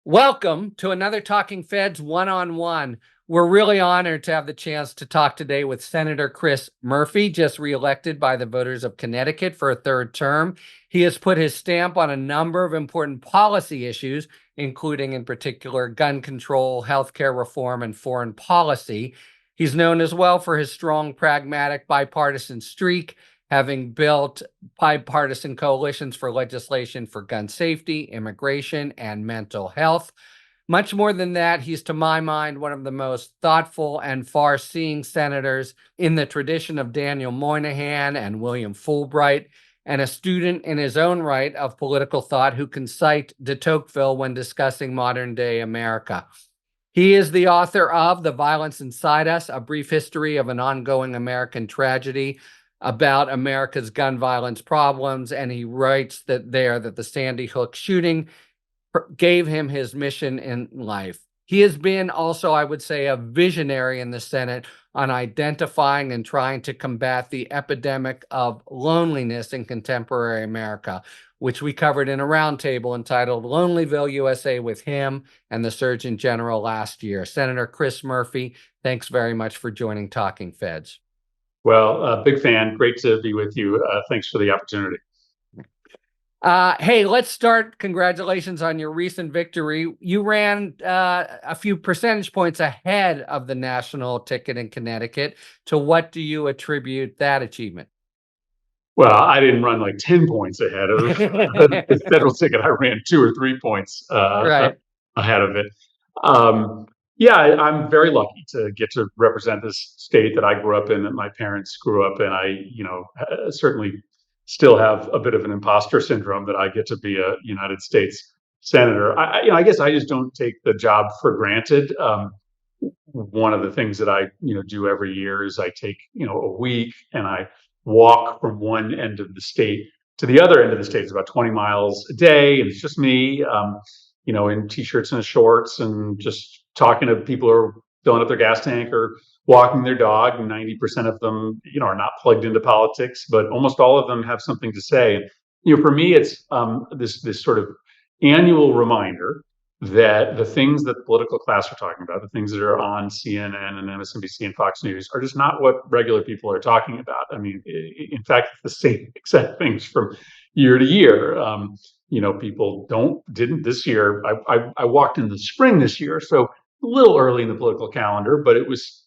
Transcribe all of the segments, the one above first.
Welcome to another Talking Feds one-on-one. We're really honored to have the chance to talk today with Senator Chris Murphy, just reelected by the voters of Connecticut for a third term. He has put his stamp on a number of important policy issues, including in particular gun control, healthcare reform, and foreign policy. He's known as well for his strong, pragmatic, bipartisan streak, having built bipartisan coalitions for legislation for gun safety, immigration, and mental health. Much more than that, he's, to my mind, one of the most thoughtful and far-seeing senators in the tradition of Daniel Moynihan and William Fulbright, and a student in his own right of political thought who can cite de Tocqueville when discussing modern-day America. He is the author of The Violence Inside Us, A Brief History of an Ongoing American Tragedy, about America's gun violence problems, and he writes that the Sandy Hook shooting gave him his mission in life. He has been also, I would say, a visionary in the Senate on identifying and trying to combat the epidemic of loneliness in contemporary America, which we covered in a roundtable entitled Lonelyville, USA with him and the Surgeon General last year. Senator Chris Murphy, thanks very much for joining Talking Feds. Well, big fan. Great to be with you. Thanks for the opportunity. Hey, let's start. Congratulations on your recent victory. You ran a few percentage points ahead of the national ticket in Connecticut. To what do you attribute that achievement? Well, I didn't run like 10 points ahead of the federal ticket. I ran 2 or 3 points Right. ahead of it. Yeah, I'm very lucky to get to represent this state that I grew up in, that my parents grew up in. Certainly still have a bit of an imposter syndrome that I get to be a United States senator. I guess I just don't take the job for granted. One of the things that I do every year is I take a week and I walk from one end of the state to the other end of the state. It's about 20 miles a day, and it's just me, in t-shirts and shorts, and just talking to people who are filling up their gas tank or walking their dog. And 90% of them, are not plugged into politics, but almost all of them have something to say. And, for me, it's this sort of annual reminder that the things that the political class are talking about, the things that are on CNN and MSNBC and Fox News, are just not what regular people are talking about. I mean, in fact, it's the same exact things from year to year. People didn't this year. I walked in the spring this year, so a little early in the political calendar, but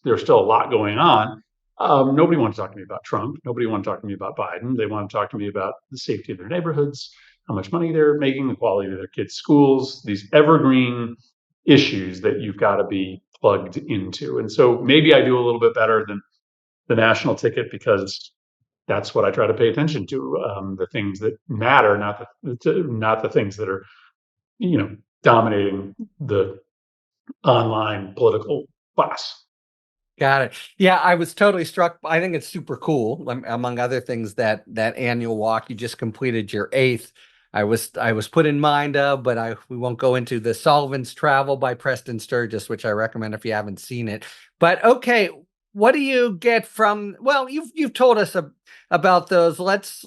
there's still a lot going on. Nobody wanted to talk to me about Trump. Nobody wanted to talk to me about Biden. They want to talk to me about the safety of their neighborhoods, how much money they're making, the quality of their kids' schools, these evergreen issues that you've got to be plugged into. And so maybe I do a little bit better than the national ticket because that's what I try to pay attention to, the things that matter, not the things that are, dominating the online political class. Got it. Yeah, I was totally struck. I think it's super cool. Among other things, that annual walk, you just completed your 8th. I was put in mind of, but we won't go into the Sullivan's Travel by Preston Sturgis, which I recommend if you haven't seen it. But okay, what do you get from? Well, you've told us about those. Let's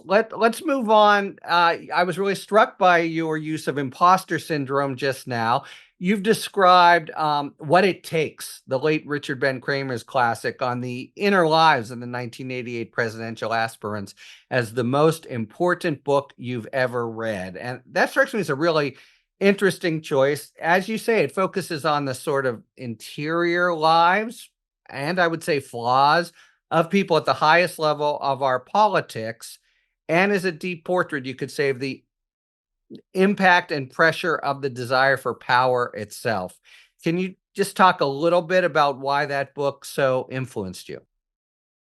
move on. I was really struck by your use of imposter syndrome just now. You've described What It Takes, the late Richard Ben Cramer's classic on the inner lives of the 1988 presidential aspirants, as the most important book you've ever read. And that strikes me as a really interesting choice. As you say, it focuses on the sort of interior lives, and I would say flaws, of people at the highest level of our politics, and is a deep portrait, you could say, of the impact and pressure of the desire for power itself. Can you just talk a little bit about why that book so influenced you?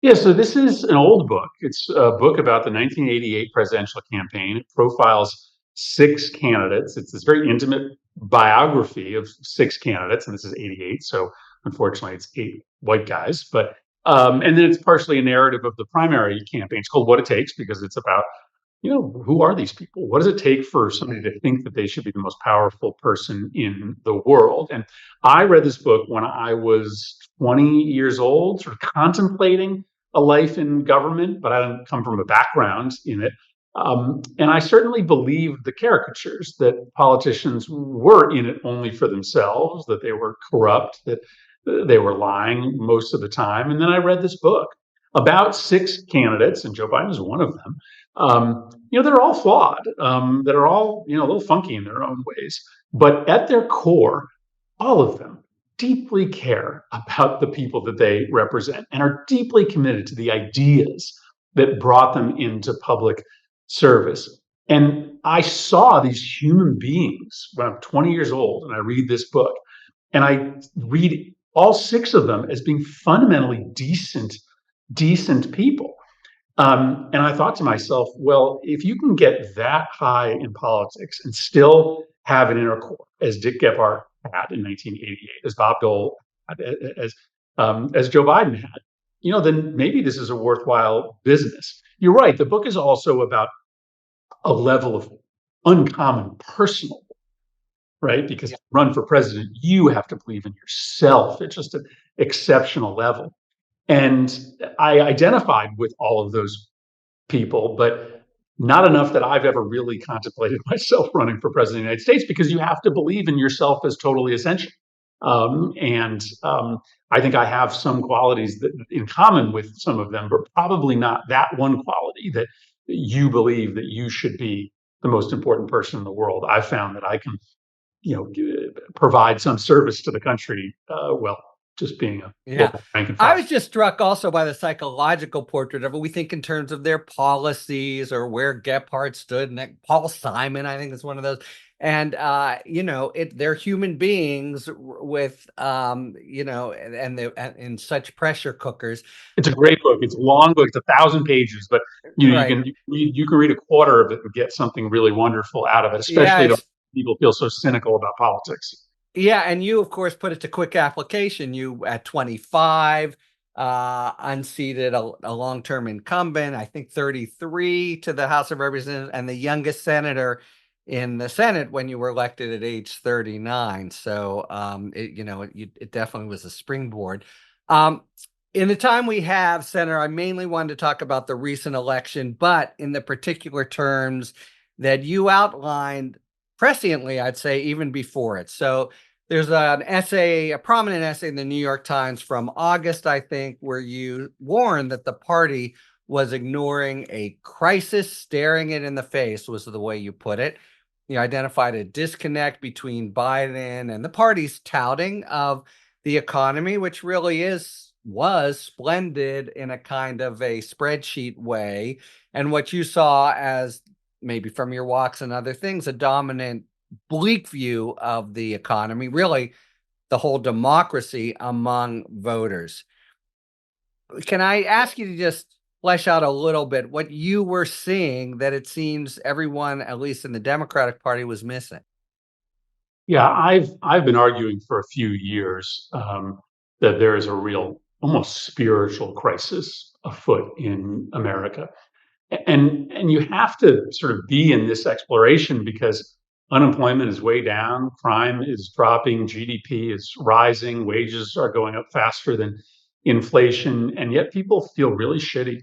Yeah, so this is an old book. It's a book about the 1988 presidential campaign. It profiles 6 candidates. It's this very intimate biography of 6 candidates, and this is 88. So unfortunately, it's 8 white guys. But and then it's partially a narrative of the primary campaign. It's called What It Takes because it's about who are these people? What does it take for somebody to think that they should be the most powerful person in the world? And I read this book when I was 20 years old, sort of contemplating a life in government, but I didn't come from a background in it. And I certainly believed the caricatures that politicians were in it only for themselves, that they were corrupt, that they were lying most of the time. And then I read this book about 6 candidates, and Joe Biden is one of them. They're all flawed, that are all, a little funky in their own ways. But at their core, all of them deeply care about the people that they represent and are deeply committed to the ideas that brought them into public service. And I saw these human beings when I'm 20 years old and I read this book, and I read all 6 of them as being fundamentally decent people. And I thought to myself, well, if you can get that high in politics and still have an inner core, as Dick Gephardt had in 1988, as Bob Dole had, as Joe Biden had, then maybe this is a worthwhile business. You're right. The book is also about a level of uncommon personal, right? Because to run for president, you have to believe in yourself. It's just an exceptional level. And I identified with all of those people, but not enough that I've ever really contemplated myself running for president of the United States, because you have to believe in yourself as totally essential. And I think I have some qualities that in common with some of them, but probably not that one quality that you believe that you should be the most important person in the world. I've found that I can, provide some service to the country. Just being a Yeah. local rank and I file. was just struck also by the psychological portrait of it. We think in terms of their policies or where Gephardt stood, and that Paul Simon, I think, is one of those. And they're human beings with and in such pressure cookers. It's a great book. It's a long book. It's 1,000 pages, but you Right. can you can read a quarter of it and get something really wonderful out of it, Yeah, especially to people feel so cynical about politics. yeah, and you, of course, put it to quick application. You at 25, unseated a long-term incumbent, I think 33 to the House of Representatives, and the youngest senator in the Senate when you were elected at age 39. So, it definitely was a springboard. Um, in the time we have, Senator, I mainly wanted to talk about the recent election, but in the particular terms that you outlined presciently, I'd say, even before it. So there's an essay, a prominent essay in the New York Times from August, I think, where you warned that the party was ignoring a crisis, staring it in the face, was the way you put it. You identified a disconnect between Biden and the party's touting of the economy, which really was splendid in a kind of a spreadsheet way, and what you saw as, maybe from your walks and other things, a dominant bleak view of the economy, really the whole democracy among voters. Can I ask you to just flesh out a little bit what you were seeing that it seems everyone, at least in the Democratic Party, was missing? Yeah, I've been arguing for a few years that there is a real, almost spiritual crisis afoot in America. And you have to sort of be in this exploration because unemployment is way down, crime is dropping, GDP is rising, wages are going up faster than inflation, and yet people feel really shitty.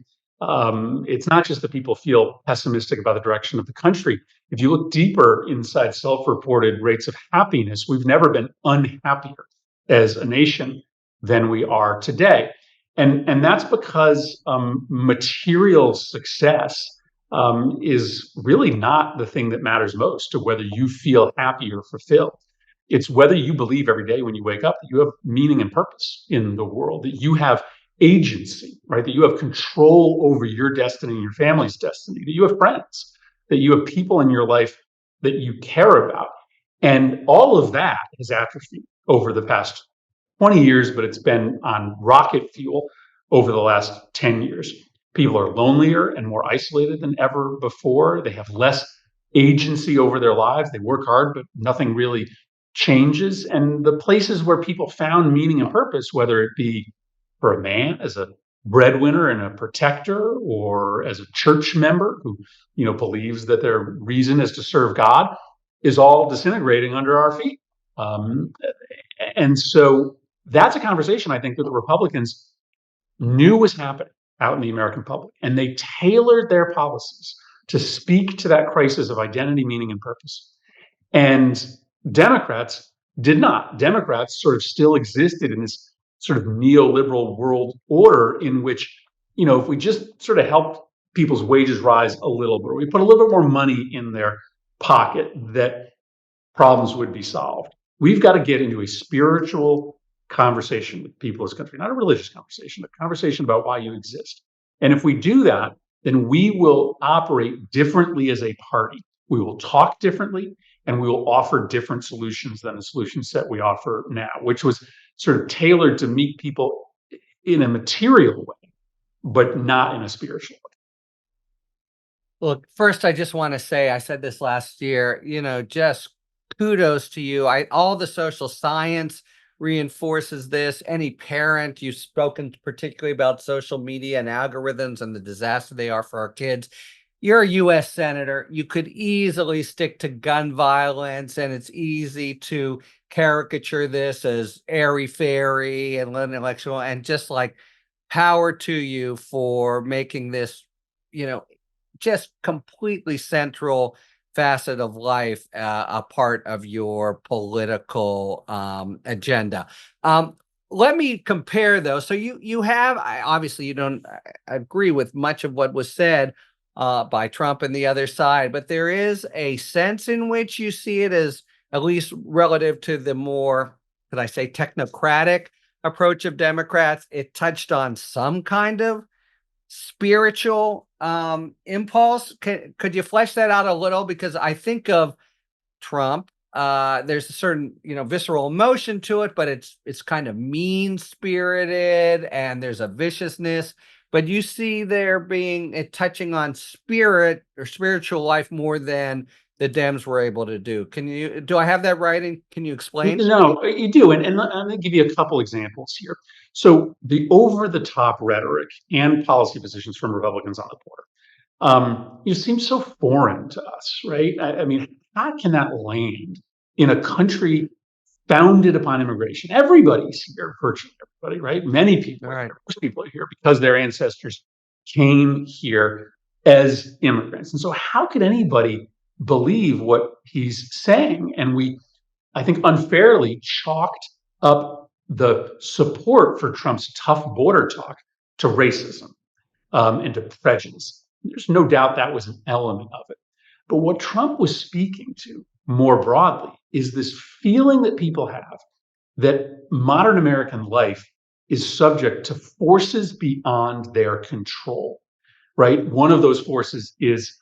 It's not just that people feel pessimistic about the direction of the country. If you look deeper inside self-reported rates of happiness, we've never been unhappier as a nation than we are today. And that's because material success is really not the thing that matters most to whether you feel happy or fulfilled. It's whether you believe every day when you wake up that you have meaning and purpose in the world, that you have agency, right? That you have control over your destiny and your family's destiny, that you have friends, that you have people in your life that you care about. And all of that has atrophied over the past 20 years, but it's been on rocket fuel over the last 10 years. People are lonelier and more isolated than ever before. They have less agency over their lives. They work hard, but nothing really changes. And the places where people found meaning and purpose, whether it be for a man as a breadwinner and a protector, or as a church member who, believes that their reason is to serve God, is all disintegrating under our feet. And so that's a conversation I think that the Republicans knew was happening out in the American public, and they tailored their policies to speak to that crisis of identity, meaning, and purpose. And Democrats did not. Democrats sort of still existed in this sort of neoliberal world order in which, if we just sort of helped people's wages rise a little bit, or we put a little bit more money in their pocket, that problems would be solved. We've got to get into a spiritual conversation with people in this country, not a religious conversation, a conversation about why you exist. And if we do that, then we will operate differently as a party. We will talk differently, and we will offer different solutions than the solution set we offer now, which was sort of tailored to meet people in a material way, but not in a spiritual way. Look, first, I just want to say, I said this last year, just kudos to you. All the social science reinforces this. Any parent, you've spoken particularly about social media and algorithms and the disaster they are for our kids. You're a US senator. You could easily stick to gun violence, and it's easy to caricature this as airy-fairy and intellectual, and just like power to you for making this, just completely central facet of life, a part of your political agenda. Let me compare though. So you have, obviously you don't agree with much of what was said by Trump and the other side, but there is a sense in which you see it as, at least relative to the more, could I say, technocratic approach of Democrats, it touched on some kind of spiritual impulse. Could you flesh that out a little? Because I think of Trump, there's a certain, visceral emotion to it, but it's kind of mean-spirited and there's a viciousness. But you see there being it touching on spirit or spiritual life more than the Dems were able to do. Do I have that right? And can you explain? No, you do. And let me give you a couple examples here. So the over-the-top rhetoric and policy positions from Republicans on the border, it seems so foreign to us, right? I mean, how can that land in a country founded upon immigration? Everybody's here, virtually everybody, right? Many people are Right. here. Most people are here because their ancestors came here as immigrants. And so how could anybody believe what he's saying? And I think, unfairly chalked up the support for Trump's tough border talk to racism and to prejudice. There's no doubt that was an element of it. But what Trump was speaking to more broadly is this feeling that people have that modern American life is subject to forces beyond their control, right? One of those forces is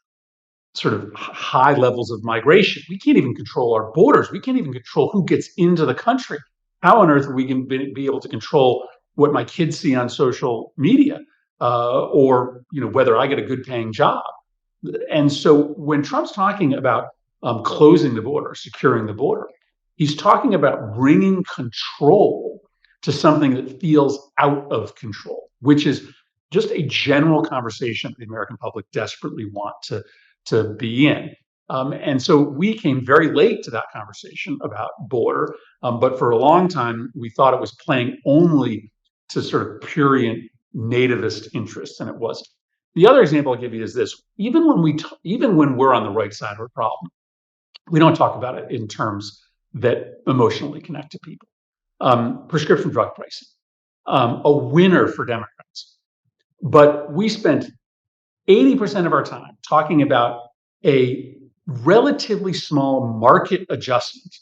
sort of high levels of migration. We can't even control our borders. We can't even control who gets into the country. How on earth are we going to be able to control what my kids see on social media, or whether I get a good paying job? And so when Trump's talking about closing the border, securing the border, he's talking about bringing control to something that feels out of control, which is just a general conversation the American public desperately want to be in. And so we came very late to that conversation about border, but for a long time we thought it was playing only to sort of prurient nativist interests, and it wasn't. The other example I'll give you is this: even when we're on the right side of a problem, we don't talk about it in terms that emotionally connect to people. Prescription drug pricing, a winner for Democrats, but we spent 80% of our time talking about a relatively small market adjustment,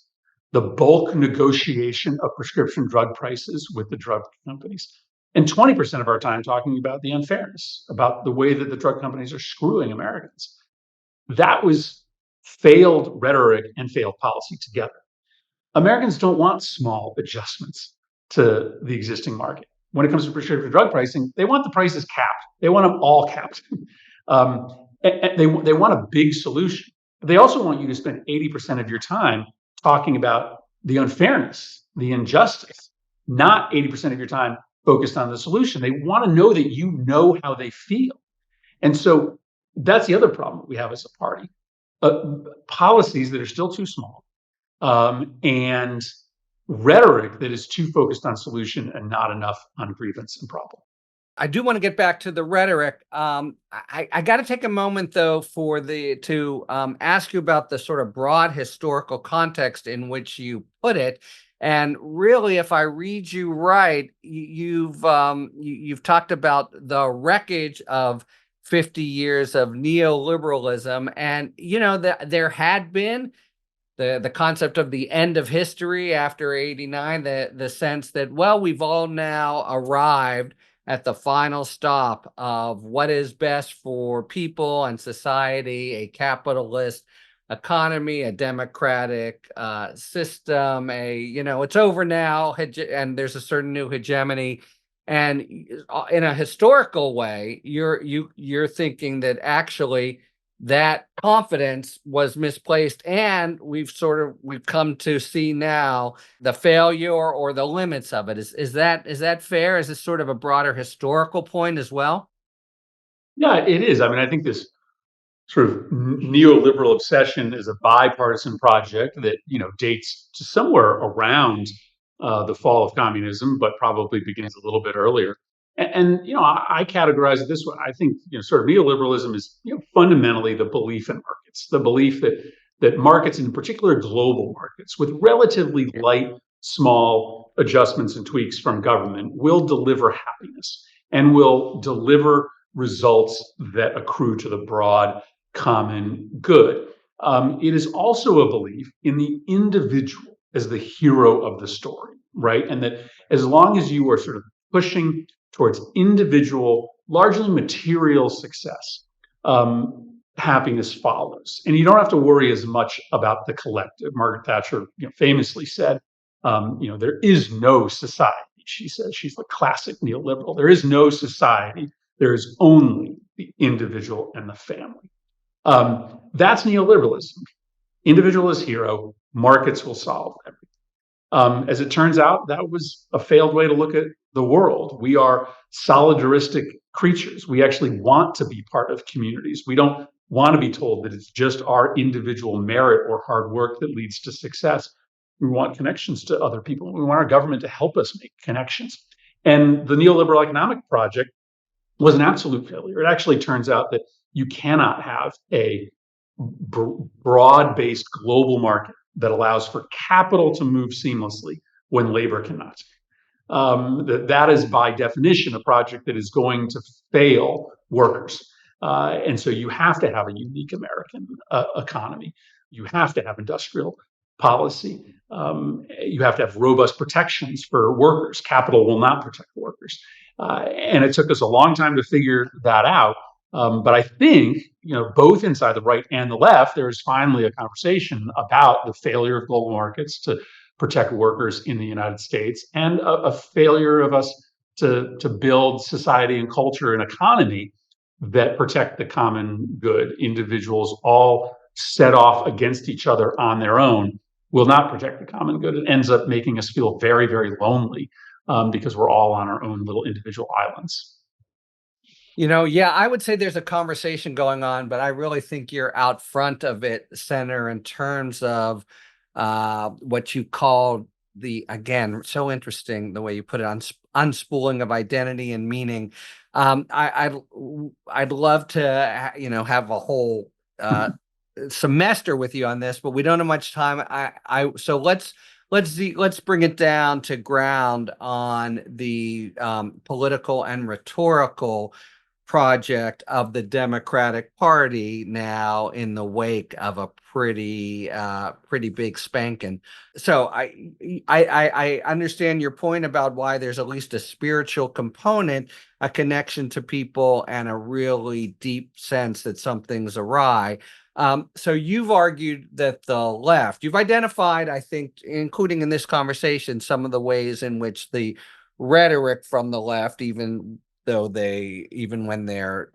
the bulk negotiation of prescription drug prices with the drug companies, and 20% of our time talking about the unfairness, about the way that the drug companies are screwing Americans. That was failed rhetoric and failed policy together. Americans don't want small adjustments to the existing market. When it comes to prescription drug pricing, they want the prices capped. They want them all capped. And they want a big solution. But they also want you to spend 80% of your time talking about the unfairness, the injustice, not 80% of your time focused on the solution. They want to know that you know how they feel. And so that's the other problem that we have as a party. Policies that are still too small, and rhetoric that is too focused on solution and not enough on grievance and problem. I do want to get back to the rhetoric. I got to take a moment though to ask you about the sort of broad historical context in which you put it. And really, if I read you right, you've talked about the wreckage of 50 years of neoliberalism, and that there had been the concept of the end of history after 89, the sense that, well, we've all now arrived at the final stop of what is best for people and society, a capitalist economy, a democratic system, it's over now, and there's a certain new hegemony. And in a historical way, you're thinking that actually that confidence was misplaced, and we've come to see now the failure or the limits of it. Is that fair? Is this sort of a broader historical point as well? Yeah, it is. I mean, I think this sort of neoliberal obsession is a bipartisan project that dates to somewhere around the fall of communism, but probably begins a little bit earlier. I categorize it this way. I think sort of neoliberalism is fundamentally the belief in markets, the belief that markets, in particular global markets, with relatively light, small adjustments and tweaks from government, will deliver happiness and will deliver results that accrue to the broad common good. It is also a belief in the individual as the hero of the story, right? And that as long as you are sort of pushing towards individual, largely material success, happiness follows. And you don't have to worry as much about the collective. Margaret Thatcher famously said, there is no society. She says, she's the classic neoliberal. There is no society. There is only the individual and the family. That's neoliberalism. Individual is hero. Markets will solve everything. As it turns out, that was a failed way to look at the world. We are solidaristic creatures. We actually want to be part of communities. We don't want to be told that it's just our individual merit or hard work that leads to success. We want connections to other people. We want our government to help us make connections. And the neoliberal economic project was an absolute failure. It actually turns out that you cannot have a broad-based global market that allows for capital to move seamlessly when labor cannot. That is by definition a project that is going to fail workers. And so you have to have a unique American economy. You have to have industrial policy. You have to have robust protections for workers. Capital will not protect workers. And it took us a long time to figure that out. But I think, both inside the right and the left, there is finally a conversation about the failure of global markets to protect workers in the United States, and a failure of us to build society and culture and economy that protect the common good. Individuals all set off against each other on their own will not protect the common good. It ends up making us feel very, very lonely, because we're all on our own little individual islands. Yeah, I would say there's a conversation going on, but I really think you're out front of it, Senator, in terms of what you call again, so interesting the way you put it, on unspooling of identity and meaning. I'd love to, have a whole semester with you on this, but we don't have much time. So let's bring it down to ground on the political and rhetorical project of the Democratic Party now in the wake of a pretty big spanking. So I understand your point about why there's at least a spiritual component, a connection to people, and a really deep sense that something's awry. So you've argued that the left, you've identified, I think, including in this conversation, some of the ways in which the rhetoric from the left, even when they're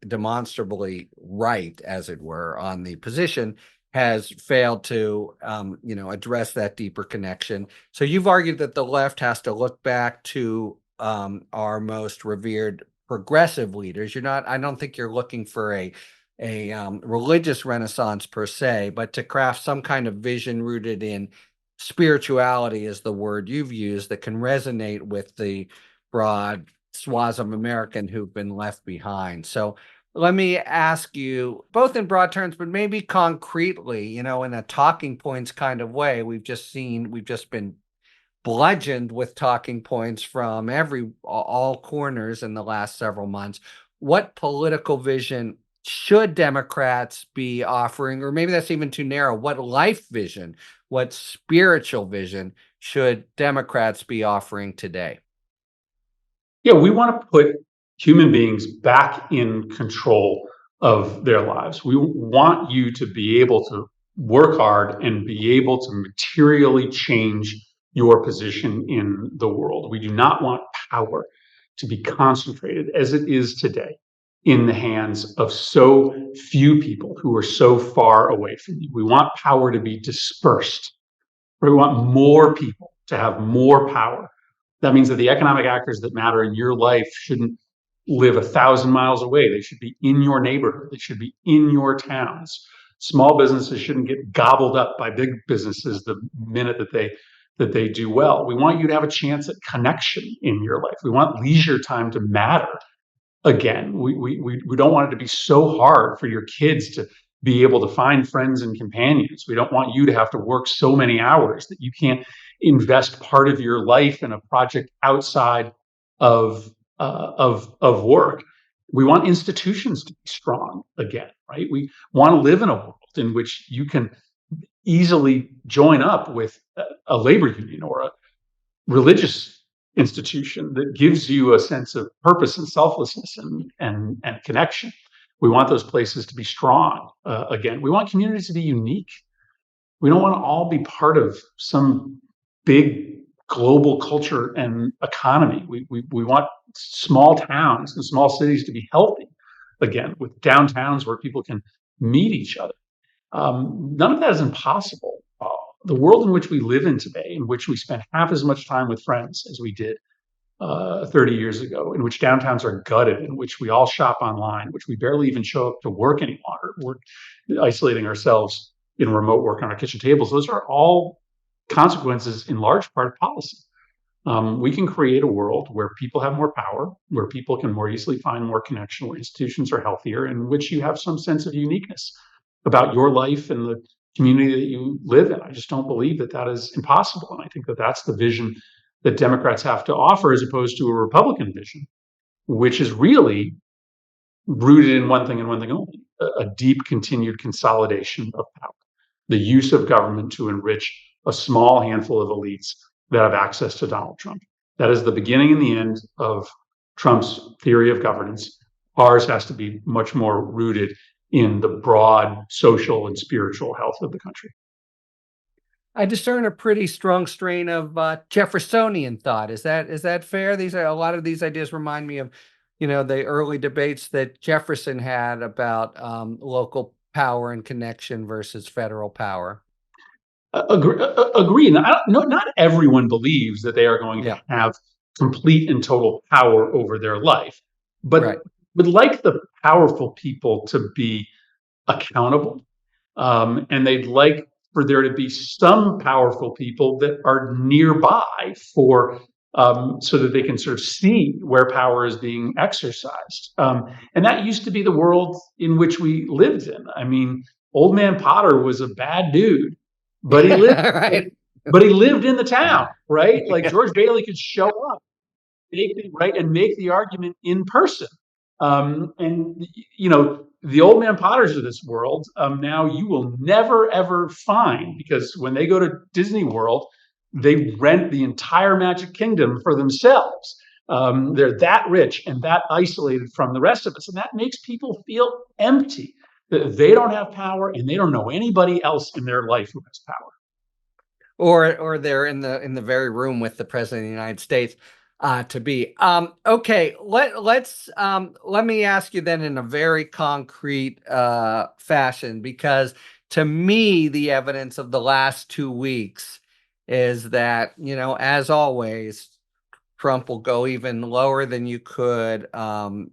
demonstrably right, as it were, on the position, has failed to address that deeper connection. So you've argued that the left has to look back to our most revered progressive leaders. I don't think you're looking for a religious renaissance per se, but to craft some kind of vision rooted in spirituality, is the word you've used, that can resonate with the broad swaths of American who've been left behind. So let me ask you, both in broad terms, but maybe concretely, in a talking points kind of way. We've just been bludgeoned with talking points from all corners in the last several months. What political vision should Democrats be offering? Or maybe that's even too narrow. What life vision, what spiritual vision should Democrats be offering today? Yeah, we want to put human beings back in control of their lives. We want you to be able to work hard and be able to materially change your position in the world. We do not want power to be concentrated as it is today in the hands of so few people who are so far away from you. We want power to be dispersed. We want more people to have more power. That means that the economic actors that matter in your life shouldn't live 1,000 miles away. They should be in your neighborhood. They should be in your towns. Small businesses shouldn't get gobbled up by big businesses the minute that they do well. We want you to have a chance at connection in your life. We want leisure time to matter again. We don't want it to be so hard for your kids to be able to find friends and companions. We don't want you to have to work so many hours that you can't invest part of your life in a project outside of of work. We want institutions to be strong again, right? We want to live in a world in which you can easily join up with a labor union or a religious institution that gives you a sense of purpose and selflessness and connection. We want those places to be strong again. We want communities to be unique. We don't want to all be part of some big global culture and economy. We want small towns and small cities to be healthy again, with downtowns where people can meet each other. None of that is impossible. The world in which we live in today, in which we spend half as much time with friends as we did 30 years ago, in which downtowns are gutted, in which we all shop online, which we barely even show up to work any longer. We're isolating ourselves in remote work on our kitchen tables. Those are all consequences, in large part, of policy. We can create a world where people have more power, where people can more easily find more connection, where institutions are healthier, in which you have some sense of uniqueness about your life and the community that you live in. I just don't believe that that is impossible. And I think that that's the vision that Democrats have to offer, as opposed to a Republican vision, which is really rooted in one thing and one thing only: a deep continued consolidation of power, the use of government to enrich a small handful of elites that have access to Donald Trump. That is the beginning and the end of Trump's theory of governance. Ours has to be much more rooted in the broad social and spiritual health of the country. I discern a pretty strong strain of Jeffersonian thought. Is that fair? A lot of these ideas remind me of, the early debates that Jefferson had about local power and connection versus federal power. Agree. Not everyone believes that they are going to Yeah, have complete and total power over their life, but right. would like the powerful people to be accountable. And they'd like for there to be some powerful people that are nearby for so that they can sort of see where power is being exercised. And that used to be the world in which we lived in. I mean, Old Man Potter was a bad dude, but he lived Right. but he lived in the town, right? Like George Bailey could show up, right, and make the argument in person. And the Old Man Potters of this world, now you will never ever find, because when they go to Disney World, they rent the entire Magic Kingdom for themselves. They're that rich and that isolated from the rest of us, and that makes people feel empty. That they don't have power and they don't know anybody else in their life who has power. Or they're in the very room with the president of the United States to be. Okay, let me ask you then in a very concrete fashion, because to me the evidence of the last 2 weeks is that, as always, Trump will go even lower than you could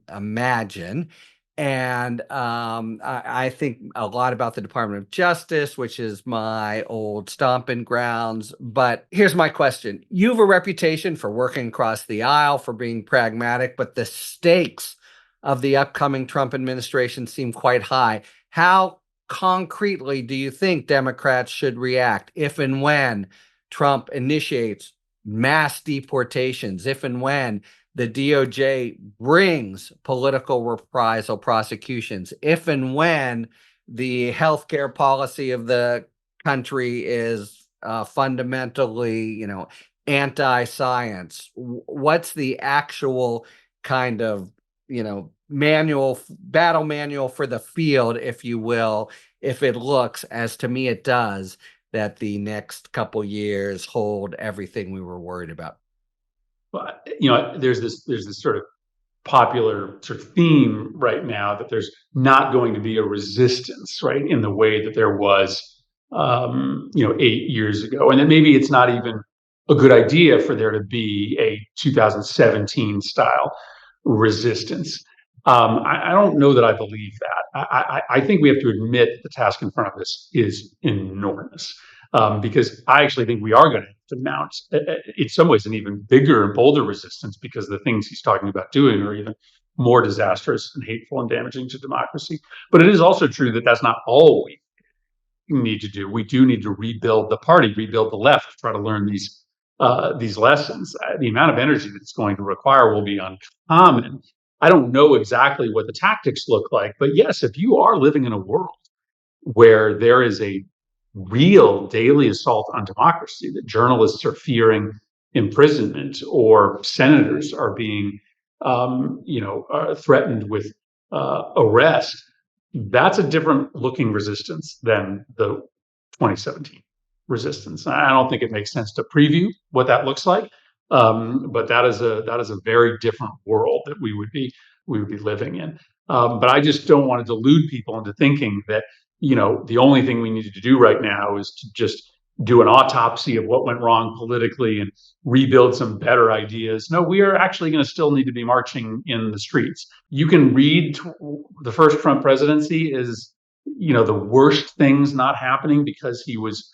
imagine. And I think a lot about the Department of Justice, which is my old stomping grounds. But here's my question. You have a reputation for working across the aisle, for being pragmatic, but the stakes of the upcoming Trump administration seem quite high. How concretely do you think Democrats should react if and when Trump initiates mass deportations, if and when the DOJ brings political reprisal prosecutions, if and when the healthcare policy of the country is fundamentally, anti-science? What's the actual kind of, battle manual for the field, if you will, if it looks, as to me it does, that the next couple years hold everything we were worried about? Well, there's this sort of popular sort of theme right now that there's not going to be a resistance, right, in the way that there was, 8 years ago, and then maybe it's not even a good idea for there to be a 2017 style resistance. I don't know that I believe that. I think we have to admit the task in front of us is enormous, because I actually think we are going to have to mount, in some ways, an even bigger and bolder resistance, because the things he's talking about doing are even more disastrous and hateful and damaging to democracy. But it is also true that that's not all we need to do. We do need to rebuild the party, rebuild the left, try to learn these lessons. The amount of energy that it's going to require will be uncommon. I don't know exactly what the tactics look like, but yes, if you are living in a world where there is a real daily assault on democracy, that journalists are fearing imprisonment or senators are being, threatened with arrest, that's a different looking resistance than the 2017 resistance. I don't think it makes sense to preview what that looks like, but that is a very different world that we would be living in. But I just don't want to delude people into thinking that the only thing we need to do right now is to just do an autopsy of what went wrong politically and rebuild some better ideas. No, we are actually going to still need to be marching in the streets. You can read the first Trump presidency as the worst things not happening because he was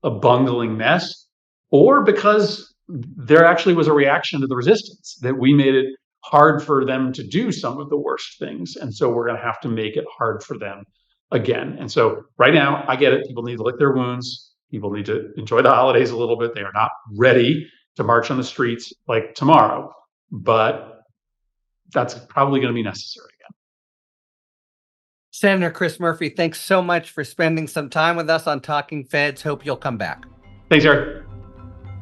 a bungling mess, or because there actually was a reaction to the resistance, that we made it hard for them to do some of the worst things. And so we're going to have to make it hard for them again. And so right now, I get it. People need to lick their wounds. People need to enjoy the holidays a little bit. They are not ready to march on the streets like tomorrow, but that's probably going to be necessary again. Senator Chris Murphy, thanks so much for spending some time with us on Talking Feds. Hope you'll come back. Thanks, Eric.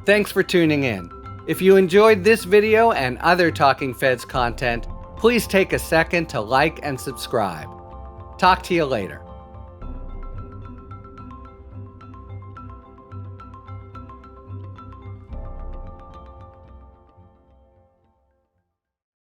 Thanks for tuning in. If you enjoyed this video and other Talking Feds content, please take a second to like and subscribe. Talk to you later.